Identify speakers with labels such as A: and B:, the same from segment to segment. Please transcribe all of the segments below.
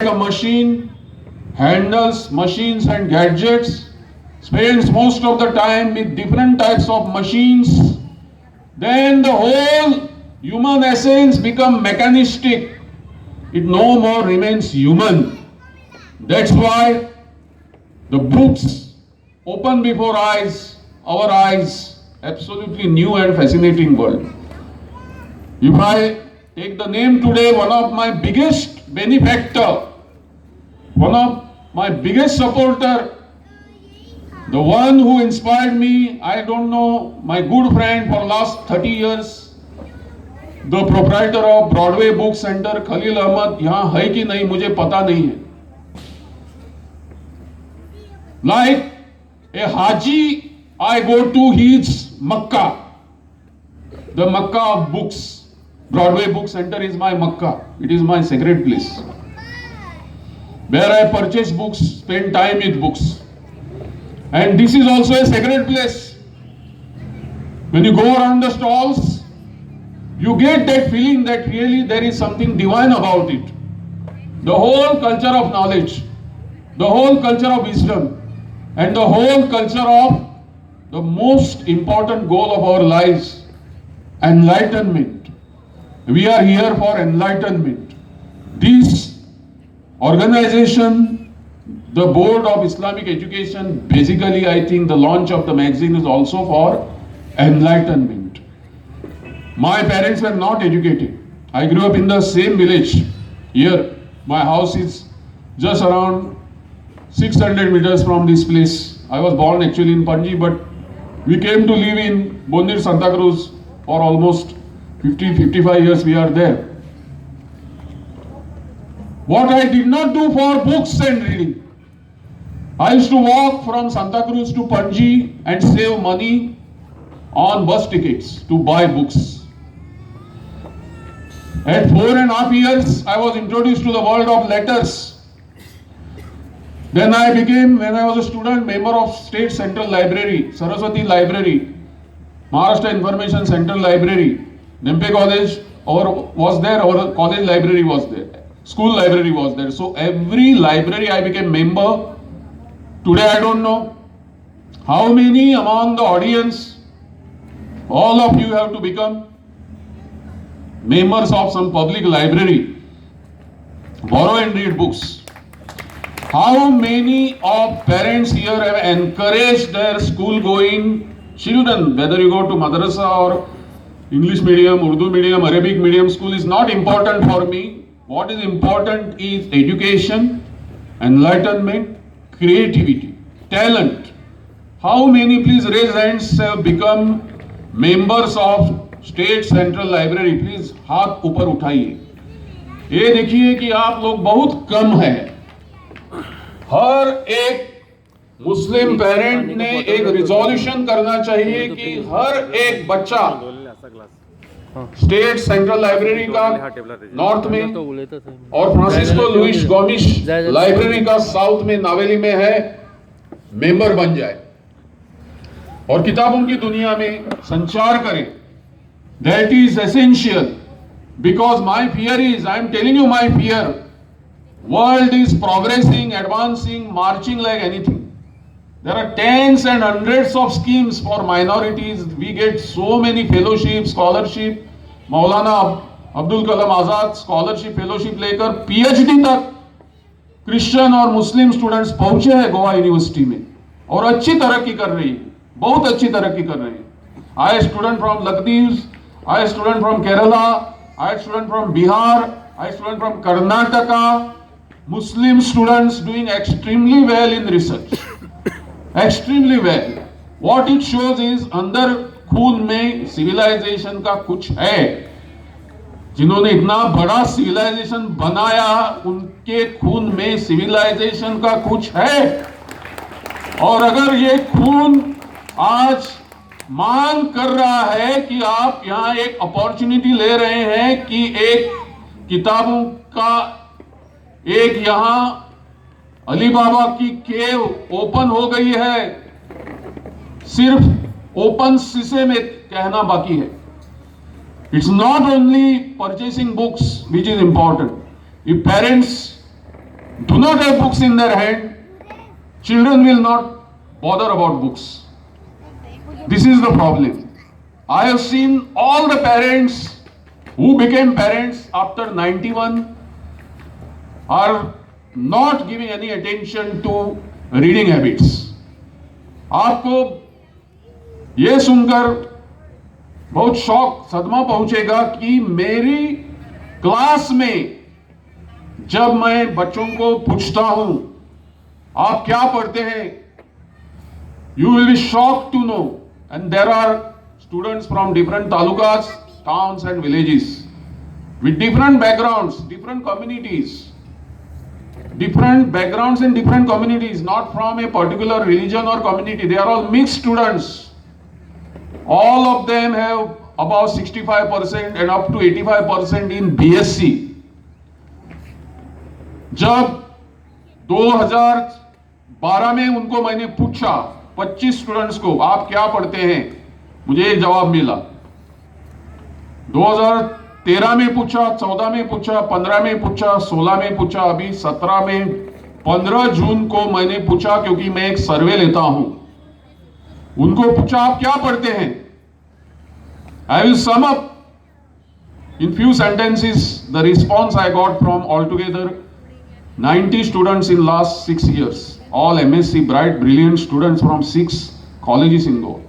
A: a machine, handles machines and gadgets, spends most of the time with different types of machines, then the whole human essence becomes mechanistic. It no more remains human. That's why the books open before our eyes, absolutely new and fascinating world. If I take the name today, one of my biggest benefactor, one of my biggest supporter, the one who inspired me, I don't know, my good friend for last 30 years, the proprietor of Broadway Book Center, Khalil Ahmad, यहाँ है कि नहीं मुझे पता नहीं है. Like a Haji, I go to his Makkah, the Makkah of books. Broadway Book Center is my Makkah. It is my sacred place, where I purchase books, spend time with books. And this is also a sacred place. When you go around the stalls, you get that feeling that really there is something divine about it. The whole culture of knowledge, the whole culture of wisdom, and the whole culture of the most important goal of our lives, enlightenment. We are here for enlightenment. This organization, the Board of Islamic Education, basically I think the launch of the magazine is also for enlightenment. My parents were not educated. I grew up in the same village. Here, my house is just around 600 meters from this place. I was born actually in Panji, but we came to live in Bondir, Santa Cruz for almost 55 years we are there. What I did not do for books and reading, I used to walk from Santa Cruz to Panji and save money on bus tickets to buy books. At 4.5 years, I was introduced to the world of letters. Then I became, when I was a student, member of State Central Library, Saraswati Library, Maharashtra Information Central Library, Nempe College was there, our college library was there, school library was there. So every library I became member. Today I don't know how many among the audience, all of you have to become members of some public library, borrow and read books. How many of parents here have encouraged their school going children, whether you go to madrasa or English medium, Urdu medium, Arabic medium, school is not important for me. What is important is education, enlightenment, creativity, talent. How many, please raise hands, have become members of State Central Library? Please हाथ ऊपर उठाइए. ये देखिए कि आप लोग बहुत कम हैं. हर एक मुस्लिम पेरेंट ने एक रिजोल्यूशन करना चाहिए कि हर एक बच्चा स्टेट सेंट्रल लाइब्रेरी का नॉर्थ में और फ्रांसिस्को लुइस गोमिश लाइब्रेरी का साउथ में नावेली में है, मेंबर बन जाए और किताबों की दुनिया में संचार करे. That is essential because my fear is, I am telling you my fear, world is progressing, advancing, marching like anything. There are tens and hundreds of schemes for minorities. We get so many fellowships, scholarship. Maulana Abdul Kalam Azad scholarship, fellowship लेकर PhD तक Christian और Muslim students पहुंचे हैं Goa university में और अच्छी तरक्की कर रही है, बहुत अच्छी तरक्की कर रही है. I student from Lakshadweep, I student from Kerala, I student from Bihar, I student from Karnataka. Muslim students doing extremely well in research, extremely well. What it shows is अंदर खून में civilization का कुछ है. जिन्होंने इतना बड़ा civilization बनाया, उनके खून में civilization का कुछ है. और अगर ये खून आज मांग कर रहा है कि आप यहाँ एक अपॉर्चुनिटी ले रहे हैं कि एक किताबों का एक यहां अली बाबा की केव ओपन हो गई है, सिर्फ ओपन शीशे में कहना बाकी है. It's not only purchasing books which is important. If parents do not have books in their hand, children will not bother about books. This is the problem. I have seen all the parents who became parents after 91 are not giving any attention to reading habits. आपको ये सुनकर बहुत शौक सदमा पहुंचेगा कि मेरी class में जब मैं बच्चों को पूछता हूं आप क्या पढ़ते हैं, you will be shocked to know, and there are students from different talukas, towns and villages with different backgrounds, different communities, not from a particular religion or community. They are all mixed students. All of them have about 65% and up to 85% in BSc. जब 2012 में उनको मैंने पूछा 25 students को आप क्या पढ़ते हैं, मुझे एक जवाब मिला। 2013 में पूछा, 14 में पूछा, 15 में पूछा, 16 में पूछा, अभी 17 में 15 जून को मैंने पूछा क्योंकि मैं एक सर्वे लेता हूं। उनको पूछा आप क्या पढ़ते हैं। I will sum up in few sentences the response I got from altogether 90 students in last 6 years, all MSc bright brilliant students from 6 colleges in Goa.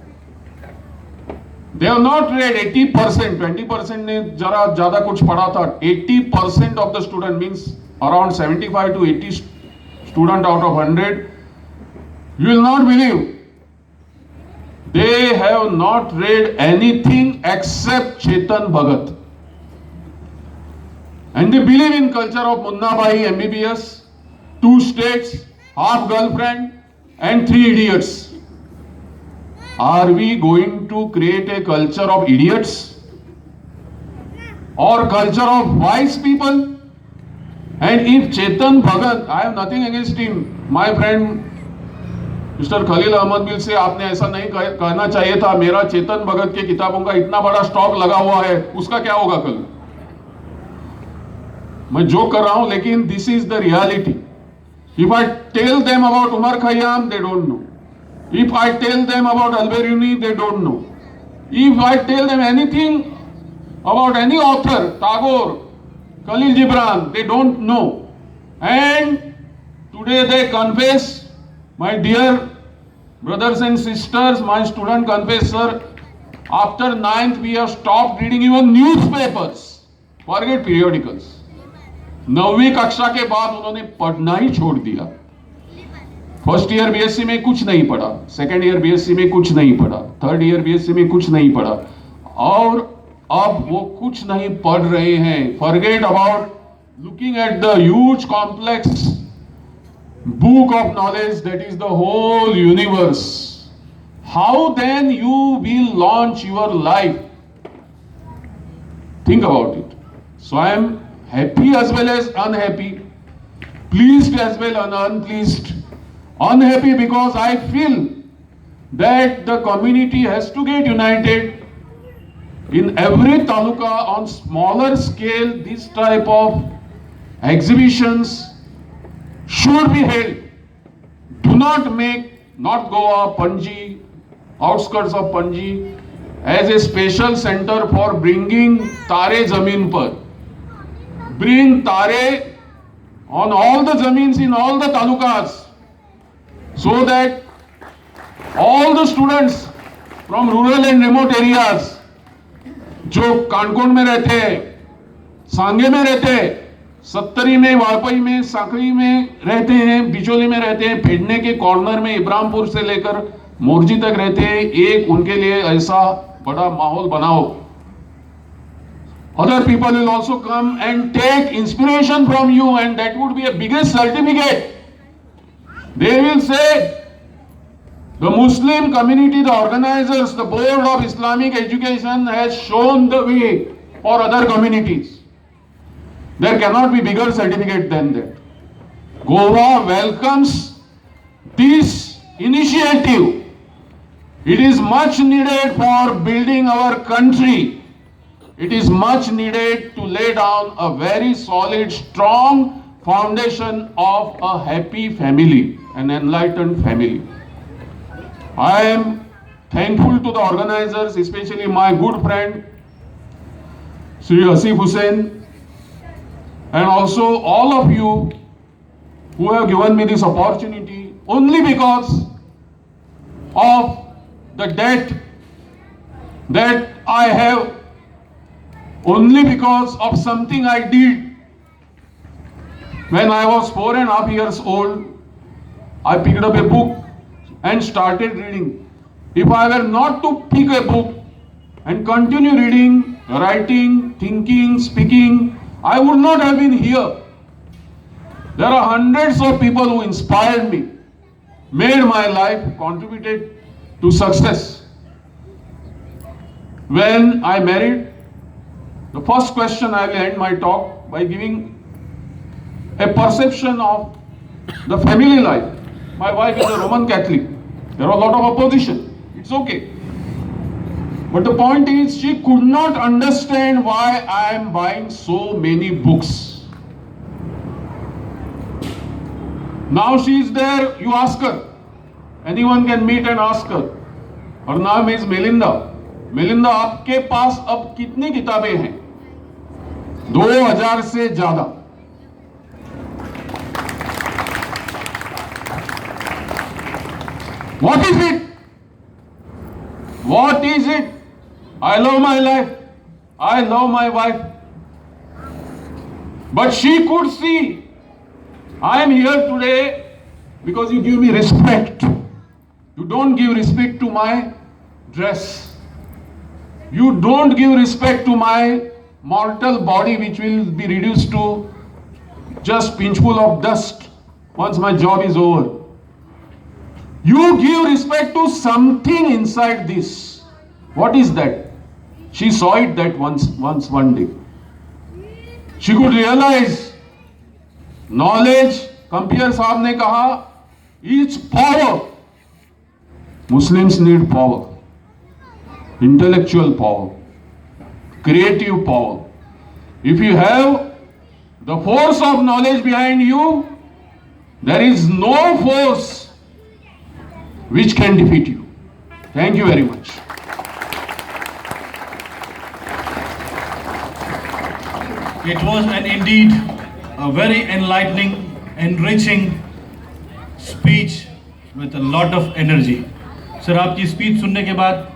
A: They have not read 80%, 20% ने जरा ज्यादा कुछ पढ़ा था। 80% of the student means around 75 to 80 student out of 100. You will not believe they have not read anything except Chetan Bhagat. And they believe in culture of Munna Bhai, MBBS, 2 states, half girlfriend and 3 idiots. Are we going to create a culture of idiots or culture of wise people? And if Chetan Bhagat, I have nothing against him, my friend mister Khalil Ahmed मिल से आपने ऐसा नहीं कहना चाहिए था, मेरा चेतन भगत के किताबों का इतना बड़ा स्टॉक लगा हुआ है, उसका क्या होगा कल। मैं जोक कर रहा हूं लेकिन this is the reality. If I tell them about Omar Khayyam they don't know, if I tell them about Alberuni they don't know, if I tell them anything about any author, Tagore, Khalil Gibran, they don't know. And today they confess, my dear brothers and sisters, my student confess, sir, after 9th we have stopped reading even newspapers, forget periodicals. 9वीं कक्षा के बाद उन्होंने पढ़ना ही छोड़ दिया। First year BSc में कुछ नहीं पढ़ा, सेकेंड ईयर बीएससी में कुछ नहीं पढ़ा, थर्ड ईयर बीएससी में कुछ नहीं पढ़ा, और अब वो कुछ नहीं पढ़ रहे हैं। forget about looking at the huge complex book of knowledge that is the whole universe. How then you will launch your life? Think about it. So I am happy as well as unhappy, pleased as well as unpleased. Unhappy because I feel that the community has to get united. In every taluka on smaller scale, this type of exhibitions should be held. Do not make North Goa, Panji, outskirts of Panji as a special center for bringing Tare Zameen par. Bring Tare on all the Zameens in all the talukas so that all the students from rural and remote areas जो कानकोण में रहते हैं, सांगे में रहते हैं, सत्तरी में, वापई में, साखड़ी में रहते हैं, बिचौली में रहते हैं, फेडने के कॉर्नर में इब्राहिमपुर से लेकर मोरजी तक रहते हैं, एक उनके लिए ऐसा बड़ा माहौल बनाओ। Other people will also come and take inspiration from you, and that would be a biggest certificate. They will say, the Muslim community, the organizers, the Board of Islamic Education has shown the way for other communities. There cannot be bigger certificate than that. Goa welcomes this initiative. It is much needed for building our country. It is much needed to lay down a very solid, strong foundation of a happy family, an enlightened family. I am thankful to the organizers, especially my good friend Sri Asif Hussain, and also all of you who have given me this opportunity only because of the debt that I have, only because of something I did when I was 4.5 years old. I picked up a book and started reading. If I were not to pick a book and continue reading, writing, thinking, speaking, I would not have been here. There are hundreds of people who inspired me, made my life, contributed to success. When I married, the first question I will end my talk by giving a perception of the family life. My wife is a Roman Catholic. There was a lot of opposition. It's okay. But the point is, she could not understand why I am buying so many books. Now she is there, you ask her. Anyone can meet and ask her. Her name is Melinda. Melinda, आपके पास अब कितनी किताबें हैं? 2000 से ज्यादा. What is it? What is it? I love my life. I love my wife. But she could see, I am here today because you give me respect. You don't give respect to my dress. You don't give respect to my mortal body, which will be reduced to just pinchful of dust once my job is over. You give respect to something inside this. What is that? She saw it that one day. She could realize knowledge, Kampiar Sahab ne kaha, is power. Muslims need power. Intellectual power. Creative power. If you have the force of knowledge behind you, there is no force which can defeat you. Thank you very much.
B: It was indeed a very enlightening, enriching speech with a lot of energy. Sir, आपकी speech सुनने के बाद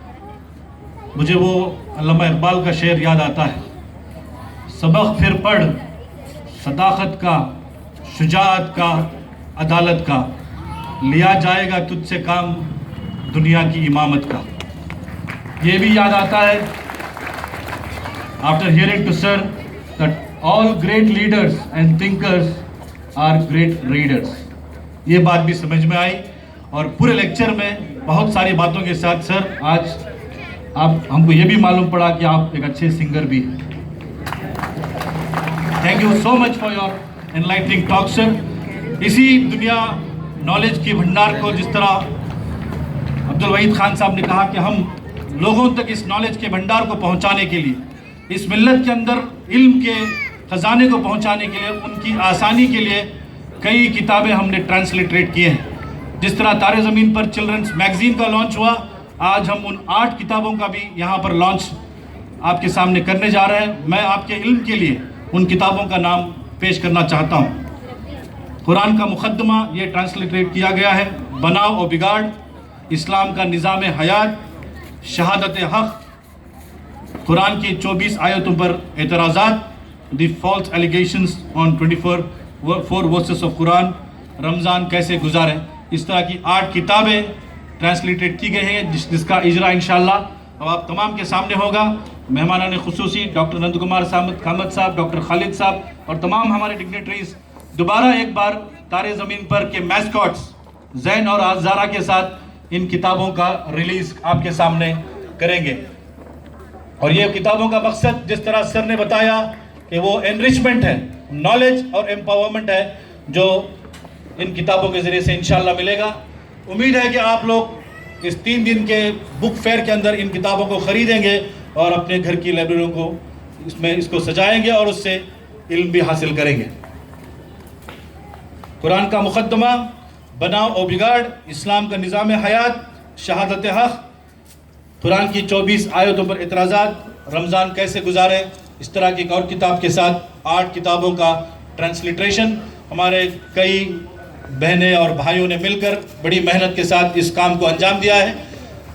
B: मुझे वो अल्लामा इकबाल का शेर याद आता है, सबक फिर पढ़ सदाकत का, शुजाअत का, अदालत का, लिया जाएगा तुझसे काम दुनिया की इमामत का. ये भी याद आता है after hearing to sir that all great leaders and thinkers are great readers. ये बात भी समझ में आई और पूरे लेक्चर में बहुत सारी बातों के साथ सर आज आप हमको ये भी मालूम पड़ा कि आप एक अच्छे सिंगर भी हैं. Thank you so much for your enlightening talk sir. इसी दुनिया नॉलेज के भंडार को, जिस तरह अब्दुल वहीद खान साहब ने कहा कि हम लोगों तक इस नॉलेज के भंडार को पहुंचाने के लिए, इस मिल्लत के अंदर इल्म के ख़जाने को पहुंचाने के लिए, उनकी आसानी के लिए कई किताबें हमने ट्रांसलिटरेट किए हैं. जिस तरह तारे ज़मीन पर चिल्ड्रंस मैगज़ीन का लॉन्च हुआ, आज हम उन 8 किताबों का भी यहाँ पर लॉन्च आपके सामने करने जा रहे हैं. मैं आपके इल्म के लिए उन किताबों का नाम पेश करना चाहता हूँ. कुरान का मुकद्दमा ये ट्रांसलिटरेट किया गया है, बनाव और बिगाड़, इस्लाम का निज़ाम हयात, शहादत हक़, कुरान की 24 आयतों पर एतराज़ात, the false allegations on 24 verses of Quran, रमज़ान कैसे गुजारें. इस तरह की 8 किताबें ट्रांसलेटेड की गई हैं जिसका इजरा इंशाअल्लाह अब आप तमाम के सामने होगा. मेहमानान खुसूसी डॉक्टर नंद कुमार कामत साहब, डॉक्टर खालिद साहब और तमाम हमारे डिग्नेटरीज दोबारा एक बार तारे ज़मीन पर के मैस्कॉट्स जैन और आज़ारा के साथ इन किताबों का रिलीज़ आपके सामने करेंगे. और ये किताबों का मकसद, जिस तरह सर ने बताया, कि वो एनरिचमेंट है, नॉलेज और एम्पावरमेंट है, जो इन किताबों के ज़रिए से इंशाअल्लाह मिलेगा. उम्मीद है कि आप लोग इस 3 दिन के बुक फेयर के अंदर इन किताबों को ख़रीदेंगे और अपने घर की लाइब्रेरियों को इसको सजाएंगे और उससे इल्म भी हासिल करेंगे. कुरान का मुकद्दमा, बनाओ और बिगाड़, इस्लाम का निज़ाम हयात, शहादत हक़, कुरान की 24 आयतों पर इतराज़ात, रमज़ान कैसे गुजारे, इस तरह की एक और किताब के साथ 8 किताबों का ट्रांसलिट्रेशन हमारे कई बहनें और भाइयों ने मिलकर बड़ी मेहनत के साथ इस काम को अंजाम दिया है।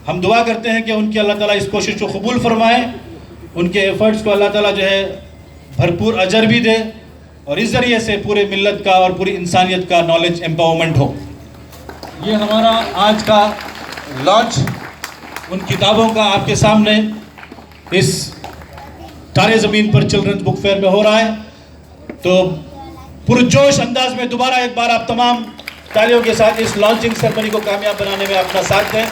B: हम दुआ करते हैं कि उनकी अल्लाह ताला इस कोशिश को कबूल फरमाए, उनके एफ़र्ट्स को अल्लाह ताला जो है भरपूर अजर भी दे और इस ज़रिए से पूरे मिल्लत का और पूरी इंसानियत का नॉलेज एम्पावरमेंट हो। ये हमारा आज का लॉन्च उन किताबों का आपके सामने इस तारे ज़मीन पर चिल्ड्रंस बुक फेयर में हो रहा है। तो पुरजोश अंदाज में दोबारा एक बार आप तमाम तालियों के साथ इस लॉन्चिंग सेरेमनी को कामयाब बनाने में अपना साथ दें।